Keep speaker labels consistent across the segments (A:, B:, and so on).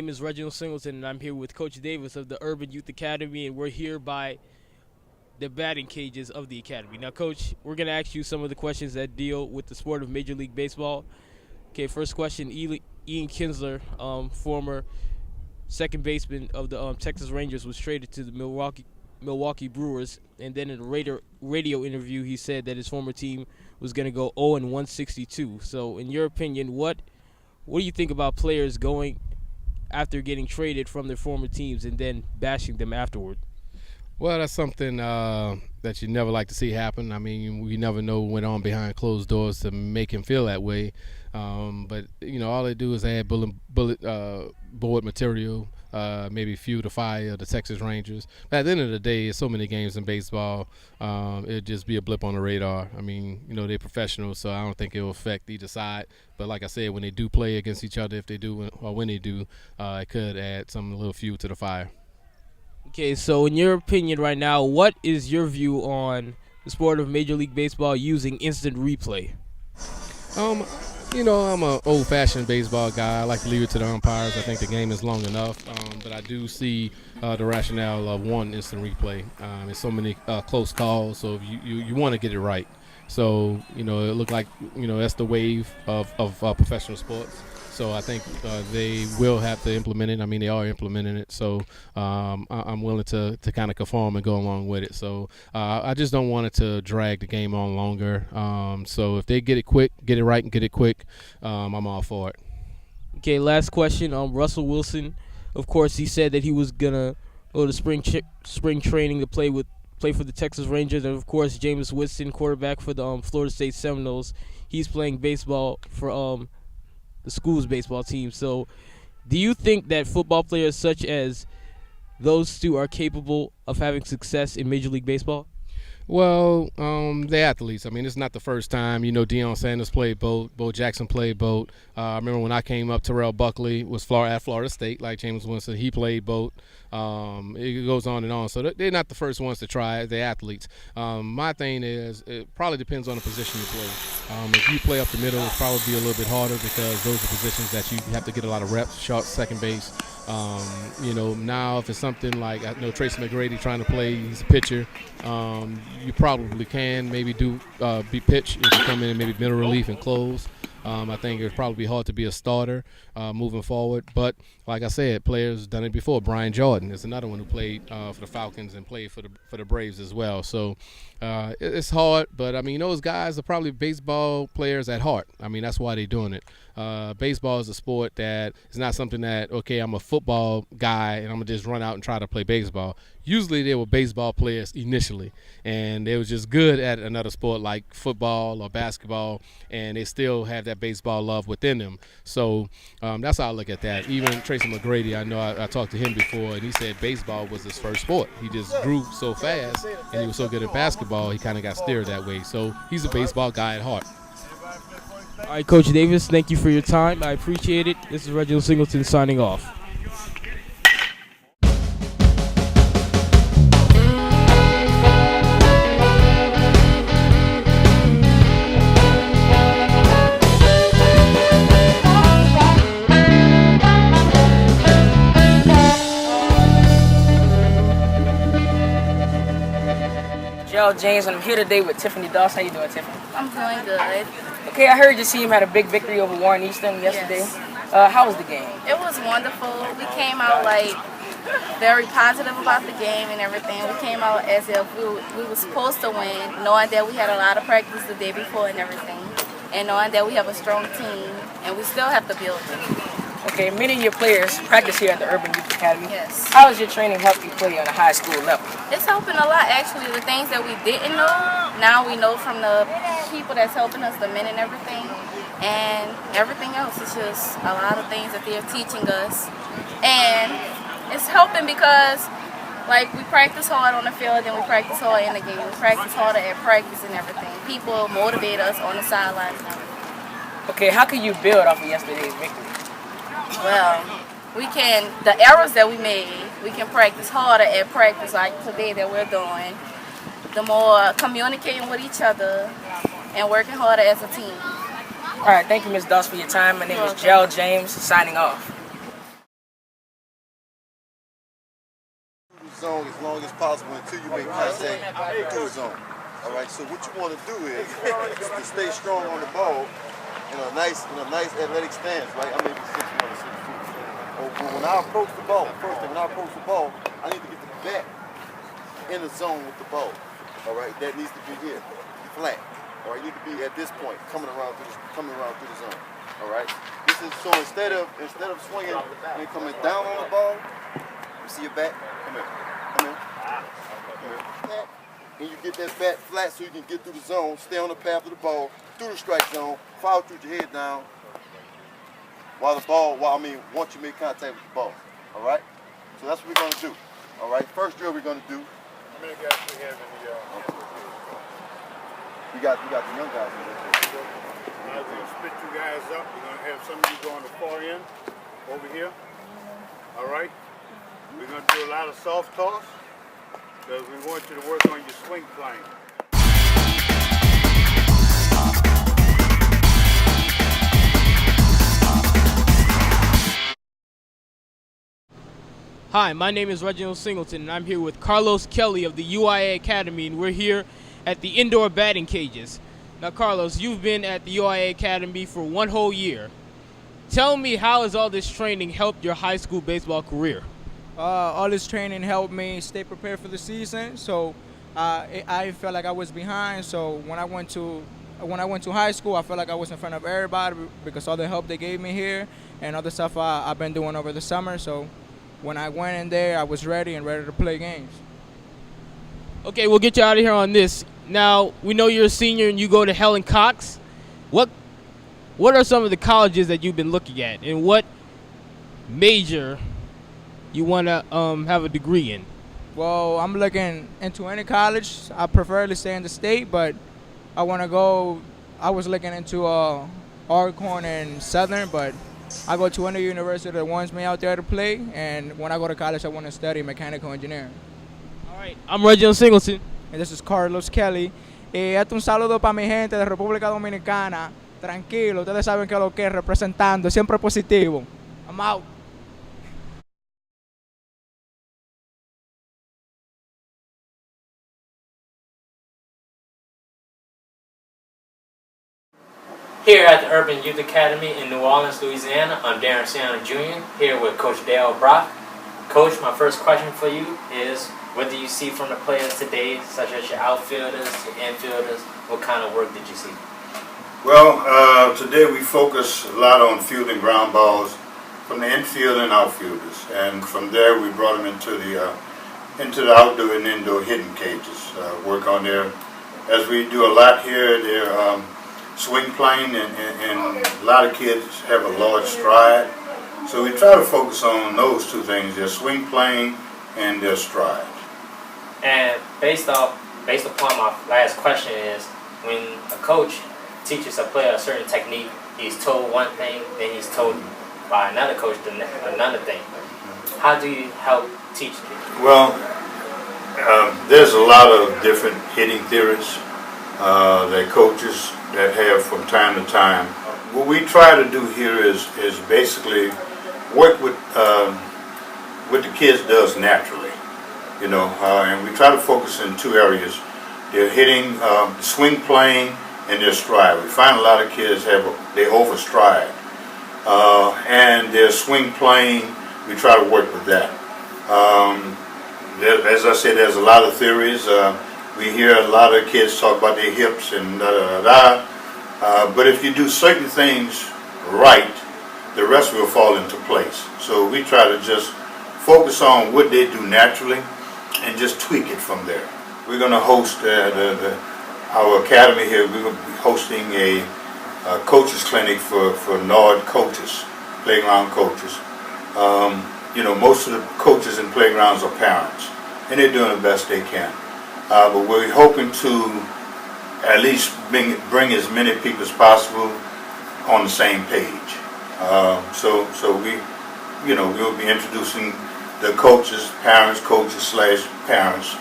A: name is Reginald Singleton, and I'm here with Coach Davis of the Urban Youth Academy, and we're here by the batting cages of the academy. Now, Coach, we're going to ask you some of the questions that deal with the sport of Major League Baseball. Okay, first question, Ian Kinsler, former second baseman of the Texas Rangers, was traded to the Milwaukee Brewers, and then in a radio interview, he said that his former team was going to go 0-162. So, in your opinion, what do you think about players going after getting traded from their former teams and then bashing them afterward?
B: Well, that's something that you never like to see happen. I mean, we never know what went on behind closed doors to make him feel that way. But all they do is add bullet board material, maybe fuel the fire of the Texas Rangers. But at the end of the day, there's so many games in baseball. It'd just be a blip on the radar. I mean, they're professionals, so I don't think it'll affect either side. But like I said, when they do play against each other, if they do or when they do, it could add some little fuel to the fire.
A: Okay, so in your opinion right now, what is your view on the sport of Major League Baseball using instant replay?
B: I'm an old-fashioned baseball guy. I like to leave it to the umpires. I think the game is long enough, but I do see the rationale of one instant replay. There's so many close calls, so you want to get it right. So it looked like that's the wave of professional sports. So I think they will have to implement it. I mean, they are implementing it. So I'm willing to kind of conform and go along with it. So I just don't want it to drag the game on longer. So if they get it right and get it quick, I'm all for it.
A: Okay, last question. Russell Wilson, of course, he said that he was gonna go to spring training to play for the Texas Rangers, and of course, Jameis Winston, quarterback for the Florida State Seminoles, he's playing baseball for the school's baseball team. So do you think that football players such as those two are capable of having success in Major League Baseball?
B: Well, they're athletes. I mean, it's not the first time. Deion Sanders played both. Bo Jackson played both. I remember when I came up, Terrell Buckley was at Florida State, like James Winston. He played both. It goes on and on. So they're not the first ones to try it. They're athletes. My thing is, it probably depends on the position you play. If you play up the middle, it'll probably be a little bit harder because those are positions that you have to get a lot of reps, short second base. Now if it's something like, I know Tracy McGrady trying to play, he's a pitcher, you probably can maybe be pitch if you come in and maybe middle relief and close. I think it would probably be hard to be a starter moving forward. But like I said, players done it before. Brian Jordan is another one who played for the Falcons and played for the Braves as well. So it's hard, but I mean those guys are probably baseball players at heart. I mean that's why they're doing it. Baseball is a sport that is not something that, okay, I'm a football guy and I'm gonna just run out and try to play baseball. Usually they were baseball players initially, and they was just good at another sport like football or basketball, and they still have that baseball love within them. So that's how I look at that. Even Tracy McGrady, I know I talked to him before, and he said baseball was his first sport. He just grew so fast, and he was so good at basketball, he kind of got steered that way. So he's a baseball guy at heart.
A: All right, Coach Davis, thank you for your time. I appreciate it. This is Reginald Singleton signing off.
C: James, and I'm here today with Tiffany Doss. How you doing, Tiffany?
D: I'm doing good.
C: Okay, I heard your team had a big victory over Warren Easton yesterday.
D: Yes.
C: How was the game?
D: It was wonderful. We came out very positive about the game and everything. We came out as if we were supposed to win, knowing that we had a lot of practice the day before and everything, and knowing that we have a strong team and we still have to build it.
C: Okay, many of your players practice here at the Urban Youth Academy.
D: Yes.
C: How has your training helped you play on a high school level?
D: It's helping a lot, actually. The things that we didn't know, now we know from the people that's helping us, the men and everything. And everything else is just a lot of things that they're teaching us. And it's helping because, we practice hard on the field and we practice hard in the game. We practice harder at practice and everything. People motivate us on the sidelines and everything.
C: Okay, how can you build off of yesterday's victory?
D: Well, the errors that we made, we can practice harder at practice like today that we're doing. The more communicating with each other and working harder as a team.
C: All right, thank you, Ms. Doss, for your time. My name is Gerald James, signing off.
E: zone as long as possible until you make contact through the zone. All right. So what you want to do is to stay strong on the ball in a nice athletic stance, right? I may be 6'1" or 6 feet. But when I approach the ball, I need to get the bat in the zone with the ball. All right. That needs to be here, flat. All right. You need to be at this point, coming around through the zone. All right. This is so instead of swinging and coming down on the ball, you see your bat. Come here. And you get that bat flat so you can get through the zone, stay on the path of the ball, through the strike zone, foul through your head down. Once you make contact with the ball. All right. So that's what we're gonna do. All right. First drill we're gonna do.
F: How many guys do we have in the?
E: We got the young guys in there.
F: We're going to split you guys up. We're going to have some of you go on the far end over here. All right? We're going to do a lot of soft toss because we want you to work on your swing plane.
A: Hi, my name is Reginald Singleton, and I'm here with Carlos Kelly of the UIA Academy, and we're here at the indoor batting cages. Now, Carlos, you've been at the UIA Academy for 1 whole year. Tell me, how has all this training helped your high school baseball career?
G: All this training helped me stay prepared for the season. So I felt like I was behind. So when I went to high school, I felt like I was in front of everybody because all the help they gave me here and all the stuff I've been doing over the summer. So when I went in there, I was ready to play games.
A: Okay, we'll get you out of here on this. Now, we know you're a senior and you go to Helen Cox. What are some of the colleges that you've been looking at, and what major you want to have a degree in?
G: Well, I'm looking into any college. I prefer to stay in the state, but I was looking into Alcorn and Southern, but I go to any university that wants me out there to play, and when I go to college, I want to study mechanical engineering.
A: All right, I'm Reginald Singleton.
G: And this is Carlos Kelly. Esto un saludo para mi gente de República Dominicana. Tranquilo, ustedes saben que lo que es representando, siempre positivo. I'm out.
H: Here at the Urban Youth Academy in New Orleans, Louisiana, I'm Darren Sienna Jr. here with Coach Dale Brock. Coach, my first question for you is, what do you see from the players today, such as your outfielders, your infielders? What kind of work did you see?
F: Well, today we focus a lot on fielding ground balls from the infield and outfielders, and from there we brought them into the outdoor and indoor hitting cages. Work on their, as we do a lot here, their swing plane, and a lot of kids have a large stride. So we try to focus on those two things, their swing plane and their stride.
H: And based upon my last question is, when a coach teaches a player a certain technique, he's told one thing, then he's told by another coach another thing. How do you help teach people?
F: Well, there's a lot of different hitting theories that coaches that have from time to time. What we try to do here is basically work with what the kids does naturally, you know, and we try to focus in two areas: their hitting, swing plane, and their stride. We find a lot of kids they overstride, and their swing plane. We try to work with that. As I said, there's a lot of theories. We hear a lot of kids talk about their hips and but if you do certain things right, the rest will fall into place. So we try to just focus on what they do naturally and just tweak it from there. We're going to host our academy here. We're going to be hosting a coaches clinic for NOLA coaches, playground coaches. You know, most of the coaches in playgrounds are parents, and they're doing the best they can. But we're hoping to at least bring as many people as possible on the same page. So we, you know, we'll be introducing the coaches, parents, coaches/parents,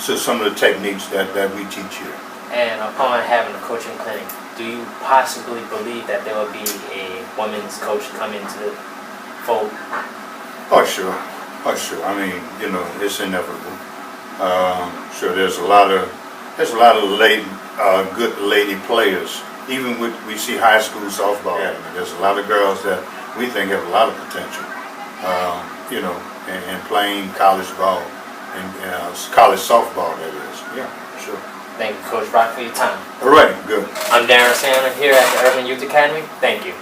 F: to some of the techniques that we teach here.
H: And upon having a coaching clinic, do you possibly believe that there will be a women's coach come into the fold?
F: Oh, sure. Oh, sure. I mean, it's inevitable. Sure, there's a lot of good lady players. Even we see high school softball. I mean, there's a lot of girls that we think have a lot of potential. And playing college ball and college softball. That is. Yeah, sure.
H: Thank you, Coach Brock, for your time.
F: All right, good.
H: I'm Darren Sandler here at the Urban Youth Academy. Thank you.